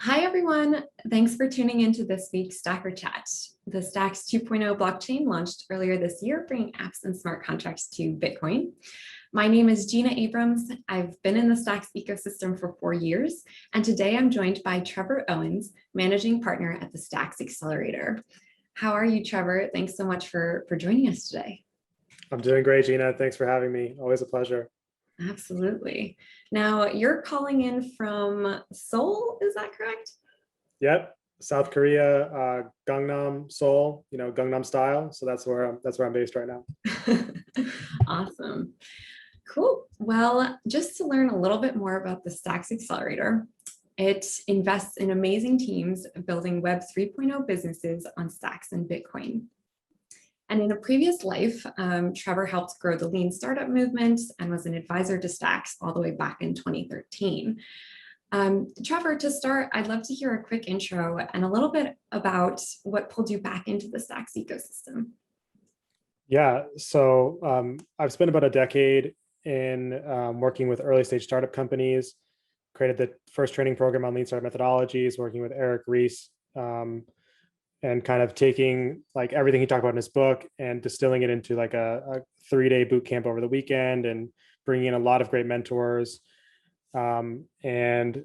Hi, everyone. Thanks for tuning into this week's Stacker Chat. The Stacks 2.0 blockchain launched earlier this year, bringing apps and smart contracts to Bitcoin. My name is Gina Abrams. I've been in the Stacks ecosystem for 4 years, and today I'm joined by Trevor Owens, managing partner at the Stacks Accelerator. How are you, Trevor? Thanks so much for joining us today. I'm doing great, Gina. Thanks for having me. Always a pleasure. Absolutely. Now, you're calling in from Seoul, is that correct? Yep, South Korea, Gangnam, Seoul. Gangnam style. So that's where I'm based right now. Awesome. Cool. Well, just to learn a little bit more about the Stacks Accelerator, it invests in amazing teams building Web 3.0 businesses on Stacks and Bitcoin. And in a previous life, Trevor helped grow the lean startup movement and was an advisor to Stacks all the way back in 2013. Trevor, to start, I'd love to hear a quick intro and a little bit about what pulled you back into the Stacks ecosystem. Yeah, so I've spent about a decade in working with early stage startup companies, created the first training program on lean startup methodologies, working with Eric Ries, and kind of taking like everything he talked about in his book and distilling it into like a 3-day boot camp over the weekend and bringing in a lot of great mentors. And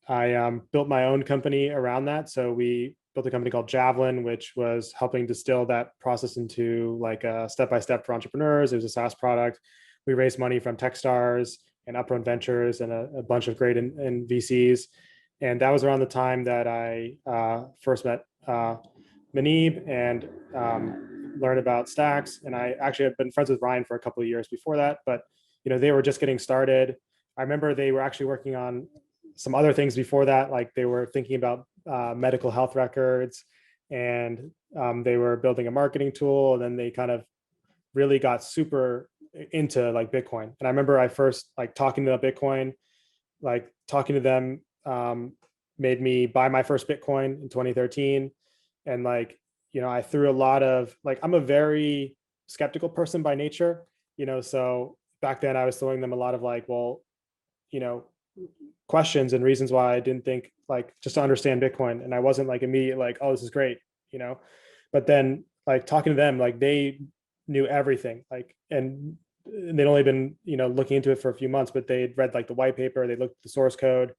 I built my own company around that. So we built a company called Javelin, which was helping distill that process into like a step-by-step for entrepreneurs. It was a SaaS product. We raised money from Techstars and Upfront Ventures and a bunch of great in VCs. And that was around the time that I first met Manib and learned about Stacks. And I actually had been friends with Ryan for a couple of years before that, but they were just getting started. I remember they were actually working on some other things before that, like they were thinking about medical health records, and they were building a marketing tool. And then they kind of really got super into like Bitcoin. And I remember I first like talking about Bitcoin, like talking to them made me buy my first Bitcoin in 2013. And like, I threw a lot of like, I'm a very skeptical person by nature, so back then I was throwing them a lot of like, well, you know, questions and reasons why I didn't think like just to understand Bitcoin. And I wasn't like immediate like, oh, this is great, but then like talking to them, like they knew everything, like, and they'd only been, looking into it for a few months, but they'd read like the white paper, they looked at the source code,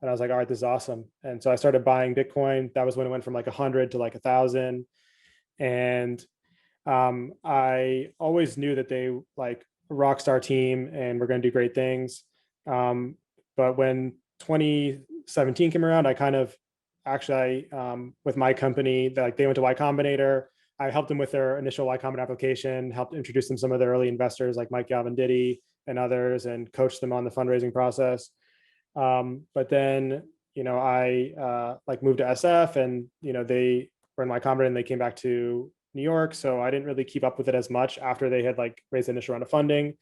and I was like, all right, this is awesome. And so I started buying Bitcoin. That was when it went from like 100 to like 1,000. And I always knew that they like a rock star team and we're going to do great things. But when 2017 came around, I kind of actually, with my company, like they went to Y Combinator. I helped them with their initial Y Combinator application, helped introduce them some of the early investors like Mike Galvin and others, and coached them on the fundraising process. But then, I like moved to SF, and, they were in Y Combinator and they came back to New York. So I didn't really keep up with it as much after they had like raised the initial round of funding.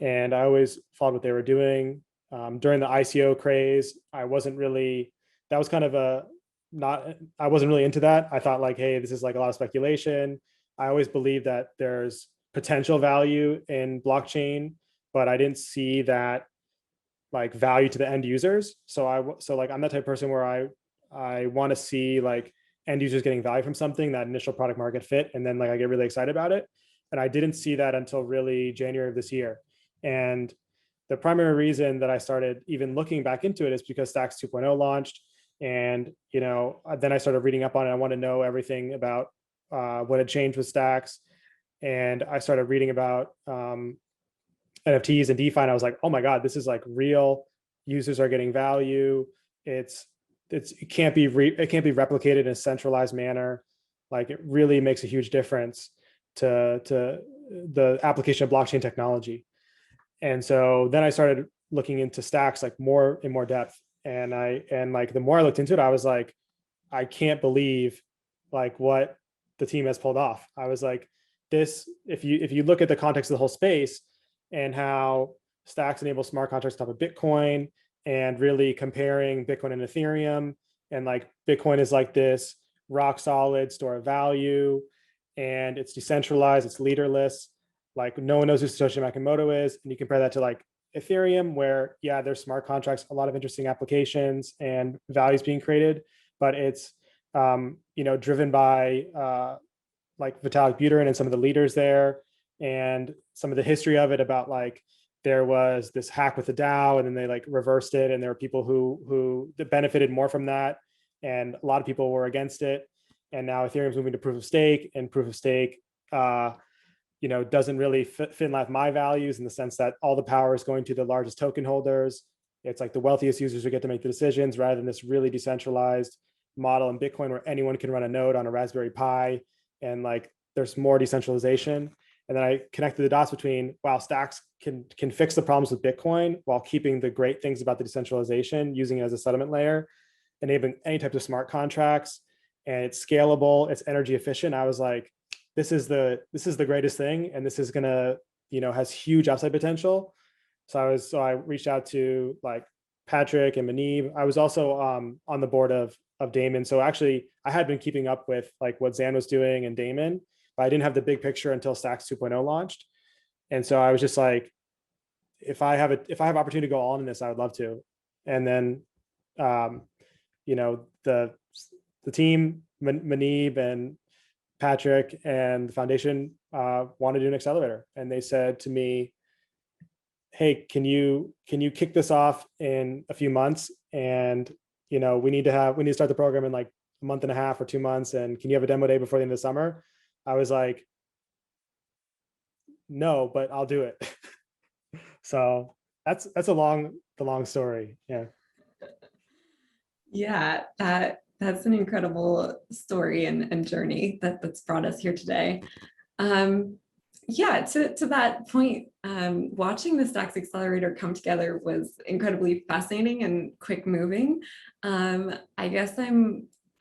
And I always followed what they were doing. During the ICO craze, I wasn't really, that was kind of I wasn't really into that. I thought like, hey, this is like a lot of speculation. I always believed that there's potential value in blockchain, but I didn't see that like value to the end users. So like I'm that type of person where I want to see like end users getting value from something, that initial product market fit, and then like I get really excited about it. And I didn't see that until really January of this year. And the primary reason that I started even looking back into it is because Stacks 2.0 launched. And, then I started reading up on it. I want to know everything about what had changed with Stacks. And I started reading about NFTs and DeFi. And I was like, oh my God, this is like real. Users are getting value. It can't be replicated in a centralized manner. Like it really makes a huge difference to the application of blockchain technology. And so then I started looking into Stacks like more in more depth. And like the more I looked into it, I was like, I can't believe like what the team has pulled off. I was like, this, if you look at the context of the whole space and how Stacks enables smart contracts on top of Bitcoin, and really comparing Bitcoin and Ethereum, and like Bitcoin is like this rock solid store of value, and it's decentralized, it's leaderless, like no one knows who Satoshi Nakamoto is. And you compare that to like Ethereum, where, yeah, there's smart contracts, a lot of interesting applications and values being created, but it's, driven by like Vitalik Buterin and some of the leaders there, and some of the history of it about like, there was this hack with the DAO and then they like reversed it. And there were people who benefited more from that. And a lot of people were against it. And now Ethereum's moving to proof of stake, and proof of stake, doesn't really fit in with my values, in the sense that all the power is going to the largest token holders. It's like the wealthiest users who get to make the decisions, rather than this really decentralized model in Bitcoin where anyone can run a node on a Raspberry Pi, and like there's more decentralization. And then I connected the dots between, wow, Stacks can fix the problems with Bitcoin while keeping the great things about the decentralization, using it as a settlement layer, enabling any types of smart contracts, and it's scalable, it's energy efficient. I was like, this is the greatest thing, and this is gonna, has huge upside potential. So I reached out to like Patrick and Manib. I was also on the board of Damon. So actually, I had been keeping up with like what Zan was doing and Damon, but I didn't have the big picture until Stacks 2.0 launched. And so I was just like, if I have opportunity to go on in this, I would love to. And then, the team, Manib and Patrick and the foundation want to do an accelerator, and they said to me, hey, can you kick this off in a few months? And we need to start the program in like a month and a half or 2 months, and can you have a demo day before the end of the summer? I was like, no, but I'll do it. So that's the long story. Yeah. Yeah, that's an incredible story and journey that's brought us here today. Yeah, to that point, watching the Stacks Accelerator come together was incredibly fascinating and quick moving. I guess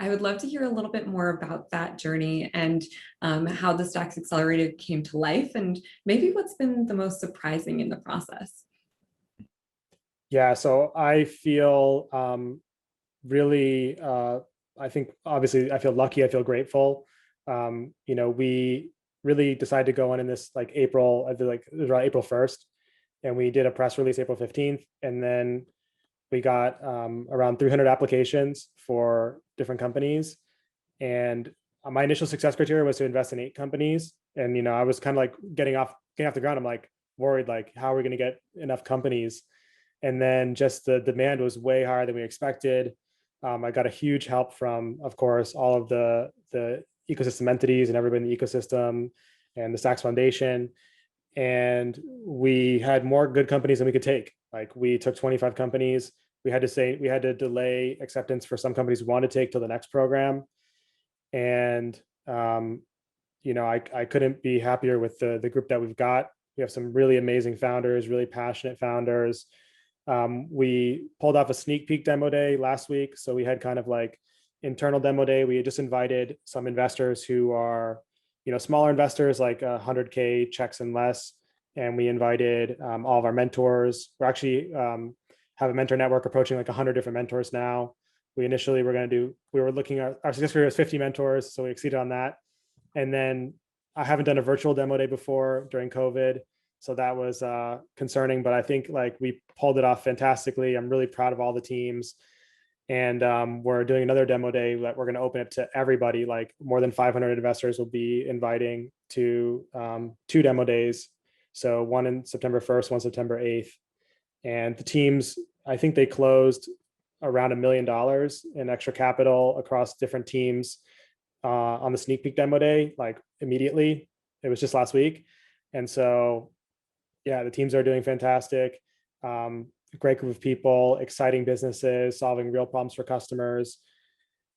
I would love to hear a little bit more about that journey, and how the Stacks Accelerator came to life, and maybe what's been the most surprising in the process. Yeah, so I feel really, I think obviously I feel lucky, I feel grateful. We really decided to go on in this like April, I feel like it was around April 1st, and we did a press release April 15th, and then we got around 300 applications for different companies. And my initial success criteria was to invest in 8 companies. And I was kind of like getting off the ground. I'm like worried, like, how are we going to get enough companies? And then just the demand was way higher than we expected. I got a huge help from, of course, all of the ecosystem entities and everybody in the ecosystem and the Stacks Foundation. And we had more good companies than we could take. Like, we took 25 companies. We had to delay acceptance for some companies we wanted to take till the next program. And I couldn't be happier with the group that we've got. We have some really amazing founders, really passionate founders. We pulled off a sneak peek demo day last week. So we had kind of like internal demo day. We had just invited some investors who are, smaller investors, like 100K checks and less. And we invited all of our mentors. We're actually have a mentor network approaching like 100 different mentors now. We initially we were looking at our success rate was 50 mentors. So we exceeded on that. And then I haven't done a virtual demo day before during COVID. So that was concerning, but I think like we pulled it off fantastically. I'm really proud of all the teams. And we're doing another demo day that we're going to open it to everybody. Like, more than 500 investors will be inviting to 2 demo days. So one in September 1st, one September 8th. And the teams, I think they closed around $1 million in extra capital across different teams on the sneak peek demo day, like immediately. It was just last week. And so, yeah, the teams are doing fantastic. Great group of people, exciting businesses, solving real problems for customers.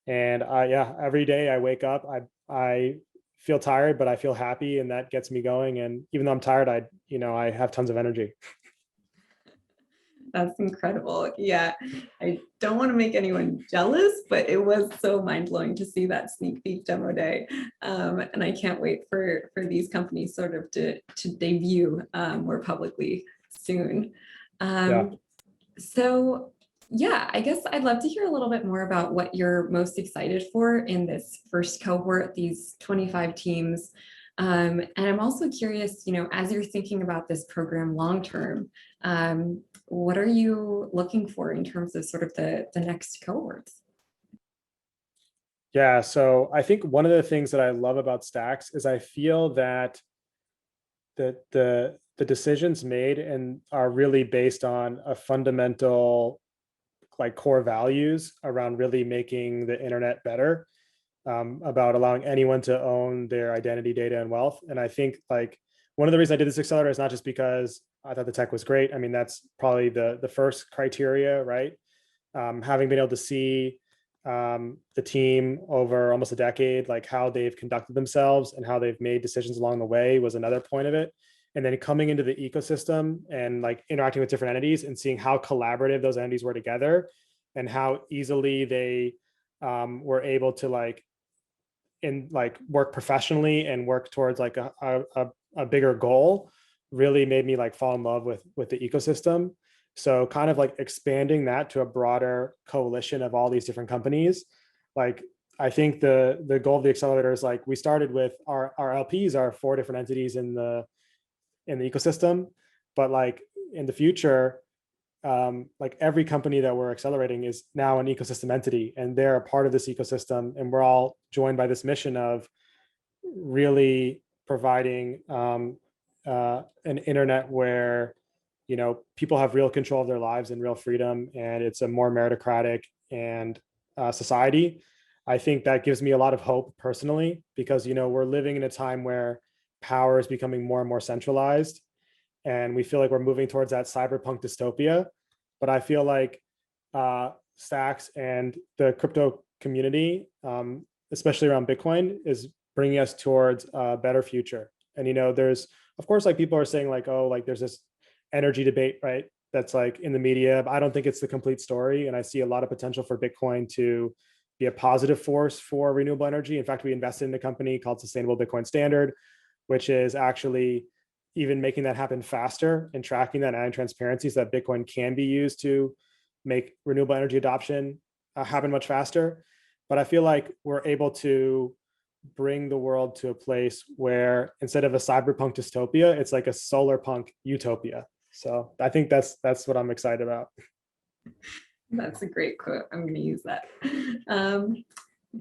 And every day I wake up, I feel tired, but I feel happy, and that gets me going. And even though I'm tired, I have tons of energy. That's incredible. Yeah, I don't want to make anyone jealous, but it was so mind-blowing to see that sneak peek demo day. And I can't wait for these companies sort of to debut more publicly soon. So yeah, I guess I'd love to hear a little bit more about what you're most excited for in this first cohort, these 25 teams. And I'm also curious, as you're thinking about this program long-term, what are you looking for in terms of sort of the next cohorts? Yeah, so I think one of the things that I love about Stacks is I feel that the decisions made and are really based on a fundamental like core values around really making the internet better, about allowing anyone to own their identity, data, and wealth. And I think like one of the reasons I did this accelerator is not just because I thought the tech was great. I mean, that's probably the first criteria, right? Having been able to see the team over almost a decade, like how they've conducted themselves and how they've made decisions along the way was another point of it. And then coming into the ecosystem and like interacting with different entities and seeing how collaborative those entities were together and how easily they were able to like work professionally and work towards like a bigger goal really made me like fall in love with the ecosystem. So kind of like expanding that to a broader coalition of all these different companies. Like I think the goal of the accelerator is like we started with our LPs are 4 different entities in the ecosystem, but like in the future, like every company that we're accelerating is now an ecosystem entity and they're a part of this ecosystem, and we're all joined by this mission of really providing an internet where people have real control of their lives and real freedom, and it's a more meritocratic and society. I think that gives me a lot of hope personally because we're living in a time where power is becoming more and more centralized, and we feel like we're moving towards that cyberpunk dystopia. But I feel like Stacks and the crypto community, especially around Bitcoin, is bringing us towards a better future. And there's of course like people are saying like, oh, like there's this energy debate, right? That's like in the media. But I don't think it's the complete story, and I see a lot of potential for Bitcoin to be a positive force for renewable energy. In fact, we invested in a company called Sustainable Bitcoin Standard, which is actually even making that happen faster and tracking that and adding transparency so that Bitcoin can be used to make renewable energy adoption happen much faster. But I feel like we're able to bring the world to a place where instead of a cyberpunk dystopia, it's like a solar punk utopia. So I think that's what I'm excited about. That's a great quote. I'm going to use that.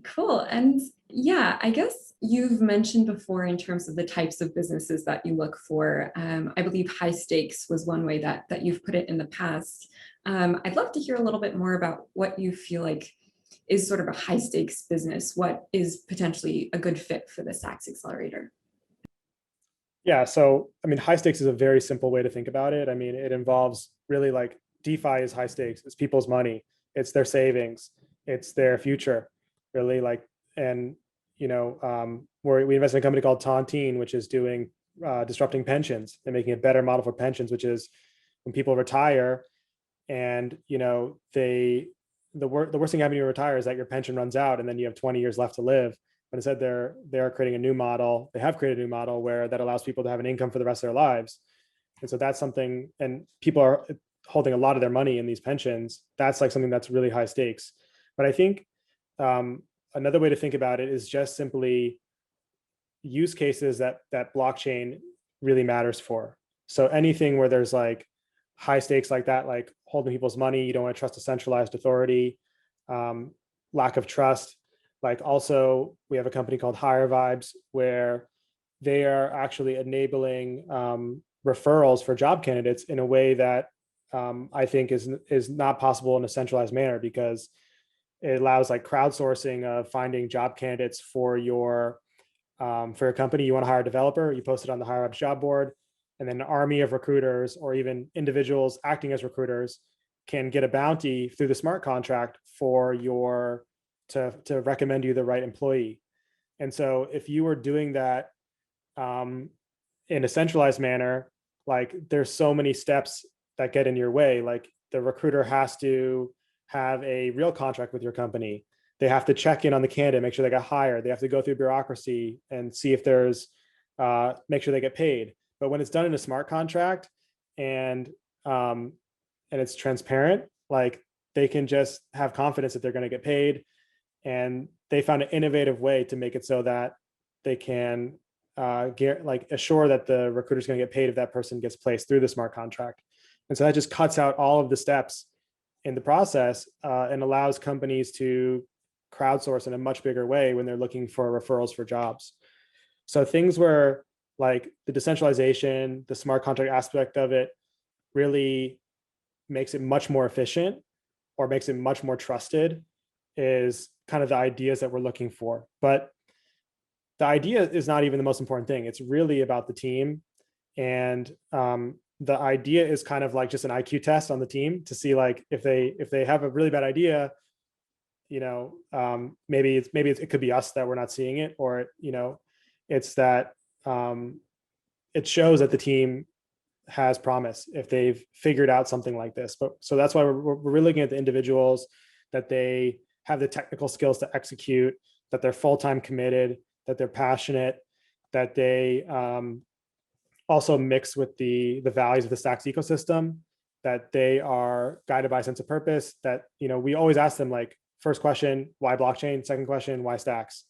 Cool. And yeah, I guess you've mentioned before in terms of the types of businesses that you look for. I believe high stakes was one way that you've put it in the past. I'd love to hear a little bit more about what you feel like is sort of a high stakes business. What is potentially a good fit for the Stacks Accelerator? Yeah. So, I mean, high stakes is a very simple way to think about it. I mean, it involves really like DeFi is high stakes. It's people's money. It's their savings. It's their future, really like, and, we invest in a company called Tontine, which is doing disrupting pensions and making a better model for pensions, which is when people retire and, the worst thing happening when you retire is that your pension runs out and then you have 20 years left to live. But instead they're creating a new model. They have created a new model where that allows people to have an income for the rest of their lives. And so that's something, and people are holding a lot of their money in these pensions. That's like something that's really high stakes. But I think another way to think about it is just simply use cases that blockchain really matters for. So anything where there's like high stakes like that, like holding people's money, you don't want to trust a centralized authority, lack of trust. Like also, we have a company called Higher Vibes where they are actually enabling referrals for job candidates in a way that I think is not possible in a centralized manner, because it allows like crowdsourcing of finding job candidates for your company. You want to hire a developer, you post it on the Higher Vibes job board, and then an army of recruiters or even individuals acting as recruiters can get a bounty through the smart contract for your to recommend you the right employee. And so if you were doing that in a centralized manner, like there's so many steps that get in your way. Like the recruiter has to have a real contract with your company. They have to check in on the candidate, make sure they got hired. They have to go through bureaucracy and see if there's make sure they get paid. But when it's done in a smart contract and it's transparent, like they can just have confidence that they're going to get paid. And they found an innovative way to make it so that they can like assure that the recruiter is going to get paid if that person gets placed through the smart contract. And so that just cuts out all of the steps in the process and allows companies to crowdsource in a much bigger way when they're looking for referrals for jobs. So things where like the decentralization, the smart contract aspect of it really makes it much more efficient or makes it much more trusted is kind of the ideas that we're looking for. But the idea is not even the most important thing. It's really about the team. And the idea is kind of like just an IQ test on the team to see like if they have a really bad idea, maybe it could be us that we're not seeing it, or it's that it shows that the team has promise if they've figured out something like this. But so that's why we're really looking at the individuals, that they have the technical skills to execute, that they're full-time committed, that they're passionate, that they also mix with the values of the Stacks ecosystem, that they are guided by a sense of purpose, that we always ask them like, first question, why blockchain? Second question, why Stacks?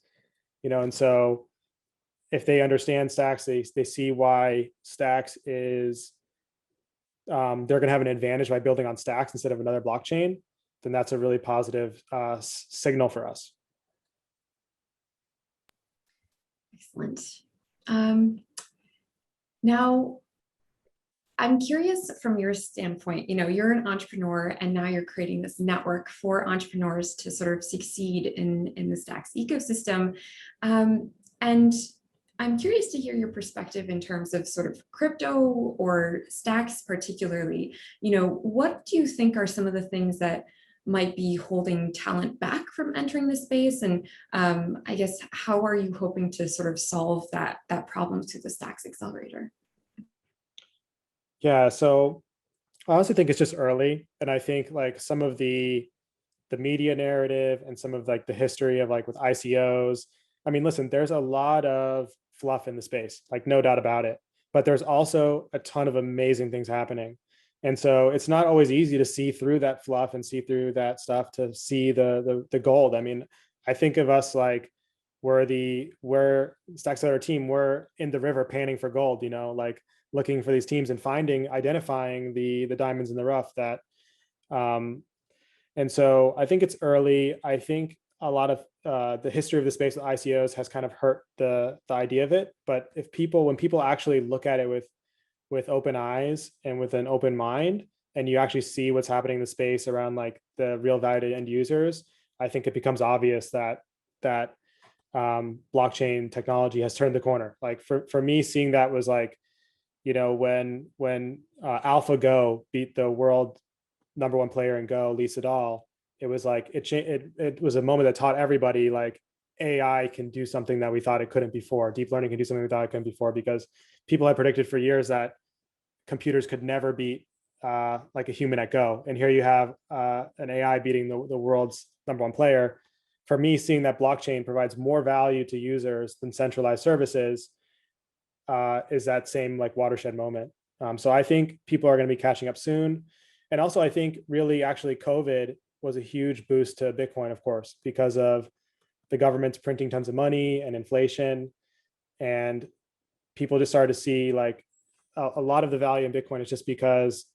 And so if they understand Stacks, they see why Stacks is they're going to have an advantage by building on Stacks instead of another blockchain, then that's a really positive signal for us. Excellent. Now, I'm curious from your standpoint, you're an entrepreneur and now you're creating this network for entrepreneurs to sort of succeed in the Stacks ecosystem. And I'm curious to hear your perspective in terms of sort of crypto or Stacks particularly. What do you think are some of the things that might be holding talent back from entering the space? And I guess, how are you hoping to sort of solve that problem through the Stacks Accelerator? Yeah, so I honestly think it's just early. And I think like some of the media narrative and some of like the history of like with ICOs, I mean, listen, there's a lot of fluff in the space, like no doubt about it. But there's also a ton of amazing things happening. And so it's not always easy to see through that fluff and see through that stuff to see the gold. I mean, I think of us like we're Stacks Accelerator team, we're in the river panning for gold, like looking for these teams and identifying the diamonds in the rough that and so I think it's early. I think a lot of the history of the space with ICOs has kind of hurt the idea of it. But when people actually look at it with open eyes and with an open mind, and you actually see what's happening in the space around like the real value to end users, I think it becomes obvious that blockchain technology has turned the corner. Like for me, seeing that was like, when AlphaGo beat the world #1 player in Go, Lee Sedol, it was like it was a moment that taught everybody like AI can do something that we thought it couldn't before. Deep learning can do something we thought it couldn't before, because people had predicted for years that computers could never beat like a human at Go. And here you have an AI beating the world's #1 player. For me, seeing that blockchain provides more value to users than centralized services is that same like watershed moment. So I think people are going to be catching up soon. And also I think really actually COVID was a huge boost to Bitcoin, of course, because of the government's printing tons of money and inflation. And people just started to see like a lot of the value in Bitcoin is just because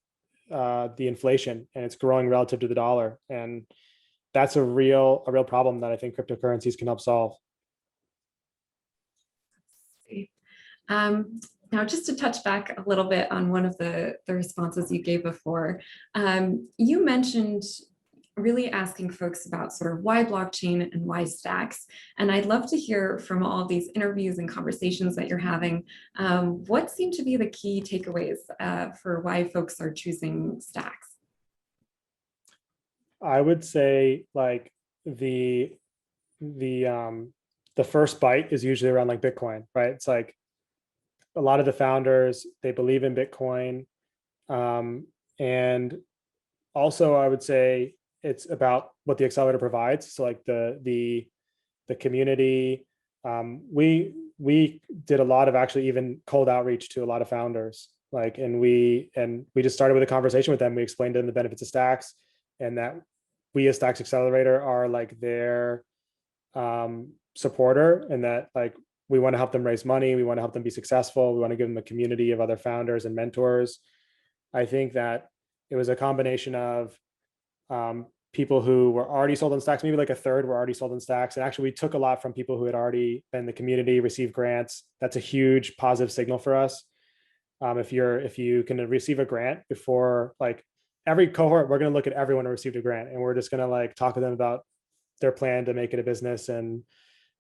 the inflation, and it's growing relative to the dollar. And that's a real problem that I think cryptocurrencies can help solve. Now, just to touch back a little bit on one of the responses you gave before, you mentioned really asking folks about sort of why blockchain and why Stacks. And I'd love to hear from all of these interviews and conversations that you're having, what seem to be the key takeaways for why folks are choosing Stacks? I would say like the first bite is usually around like Bitcoin, right? It's like a lot of the founders, they believe in Bitcoin. And also I would say it's about what the accelerator provides. So like the community, we did a lot of actually even cold outreach to a lot of founders. Like, and we just started with a conversation with them. We explained to them the benefits of Stacks, and that we as Stacks Accelerator are like their supporter, and that like We want to help them raise money. We want to help them be successful. We want to give them a community of other founders and mentors. I think that it was a combination of people who were already sold on Stacks, maybe like a third were already sold on Stacks. And actually we took a lot from people who had already been in the community, received grants. That's a huge positive signal for us. If you can receive a grant before, like every cohort, we're going to look at everyone who received a grant, and we're just going to like talk to them about their plan to make it a business and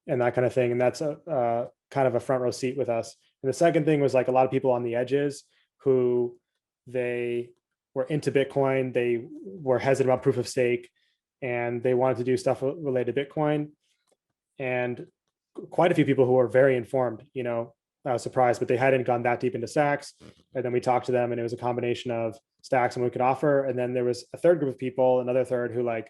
that kind of thing. And that's a kind of a front row seat with us. And the second thing was like a lot of people on the edges who they were into Bitcoin, they were hesitant about proof of stake, and they wanted to do stuff related to Bitcoin. And quite a few people who were very informed, you know, I was surprised, but they hadn't gone that deep into Stacks. And then we talked to them, and it was a combination of Stacks and what we could offer. And then there was a third group of people, another third, who like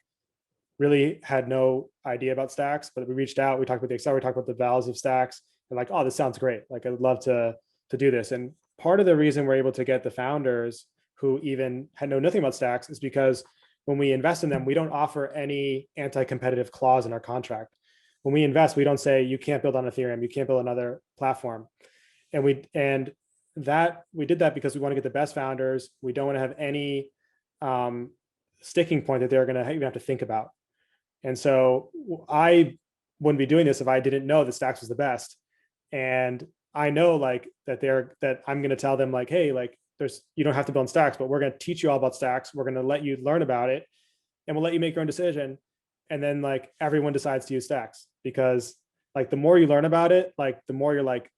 really had no idea about Stacks, but we reached out, we talked about the Excel, we talked about the values of Stacks, and like, oh, this sounds great. Like, I'd love to do this. And part of the reason we're able to get the founders who even had known nothing about Stacks is because when we invest in them, we don't offer any anti-competitive clause in our contract. When we invest, we don't say you can't build on Ethereum, you can't build another platform. And we did that because we want to get the best founders. We don't want to have any sticking point that they're going to even have to think about. And so I wouldn't be doing this if I didn't know that Stacks was the best. And I know like that I'm going to tell them like, hey, like you don't have to build Stacks, but we're going to teach you all about Stacks. We're going to let you learn about it, and we'll let you make your own decision. And then like everyone decides to use Stacks, because like the more you learn about it, like the more you're like,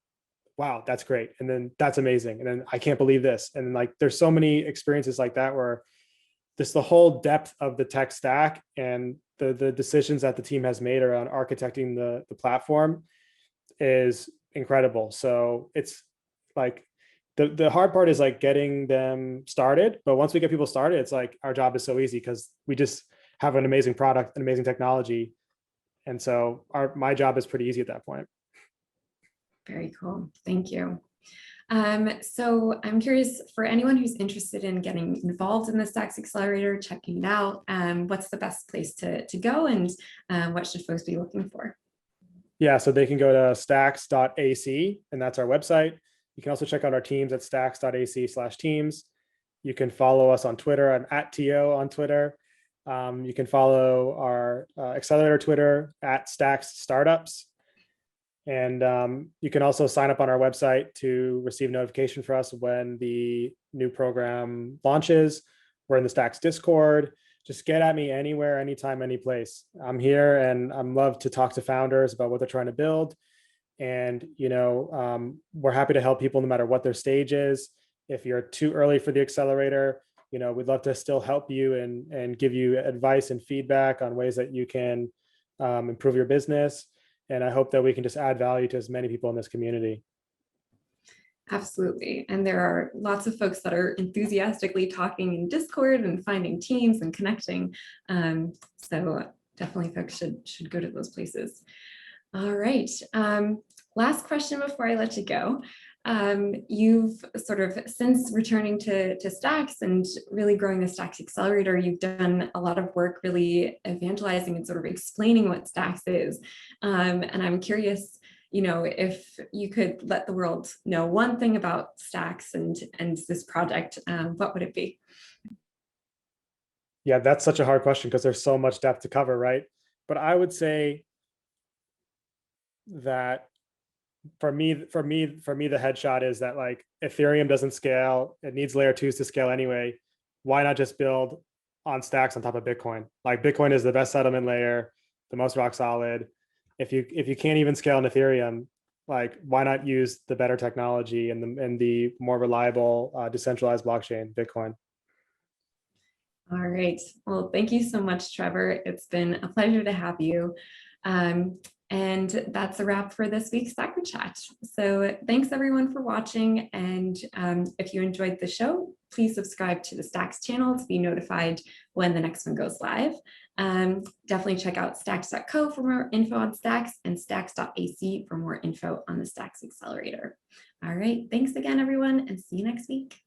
wow, that's great. And then that's amazing. And then I can't believe this. And like, there's so many experiences like that where this, the whole depth of the tech stack and the decisions that the team has made around architecting the platform is incredible. So it's like, the hard part is like getting them started. But once we get people started, it's like our job is so easy because we just have an amazing product, an amazing technology. And so my job is pretty easy at that point. Very cool. Thank you. So I'm curious, for anyone who's interested in getting involved in the Stacks Accelerator, checking it out, what's the best place to go, and what should folks be looking for? Yeah, so they can go to stacks.ac, and that's our website. You can also check out our teams at stacks.ac/teams. You can follow us on Twitter. I'm @TO on Twitter. You can follow our accelerator Twitter @Stacks Startups. And you can also sign up on our website to receive notification for us when the new program launches. We're in the Stacks Discord. Just get at me anywhere, anytime, any place. I'm here, and I'm love to talk to founders about what they're trying to build. And we're happy to help people no matter what their stage is. If you're too early for the accelerator, we'd love to still help you and give you advice and feedback on ways that you can improve your business. And I hope that we can just add value to as many people in this community. Absolutely. And there are lots of folks that are enthusiastically talking in Discord and finding teams and connecting. So definitely folks should go to those places. All right. Last question before I let you go. You've sort of, since returning to Stacks and really growing the Stacks Accelerator, you've done a lot of work really evangelizing and sort of explaining what Stacks is. And I'm curious, if you could let the world know one thing about Stacks and this project, what would it be? Yeah, that's such a hard question because there's so much depth to cover, right? But I would say that for me, the headshot is that like Ethereum doesn't scale. It needs layer 2s to scale anyway. Why not just build on Stacks on top of Bitcoin? Like Bitcoin is the best settlement layer, the most rock solid. If you can't even scale on Ethereum, like why not use the better technology and the more reliable decentralized blockchain, Bitcoin? All right. Well, thank you so much, Trevor. It's been a pleasure to have you. And that's a wrap for this week's Stacker Chat. So thanks everyone for watching. And if you enjoyed the show, please subscribe to the Stacks channel to be notified when the next one goes live. Definitely check out stacks.co for more info on Stacks, and stacks.ac for more info on the Stacks Accelerator. All right, thanks again, everyone, and see you next week.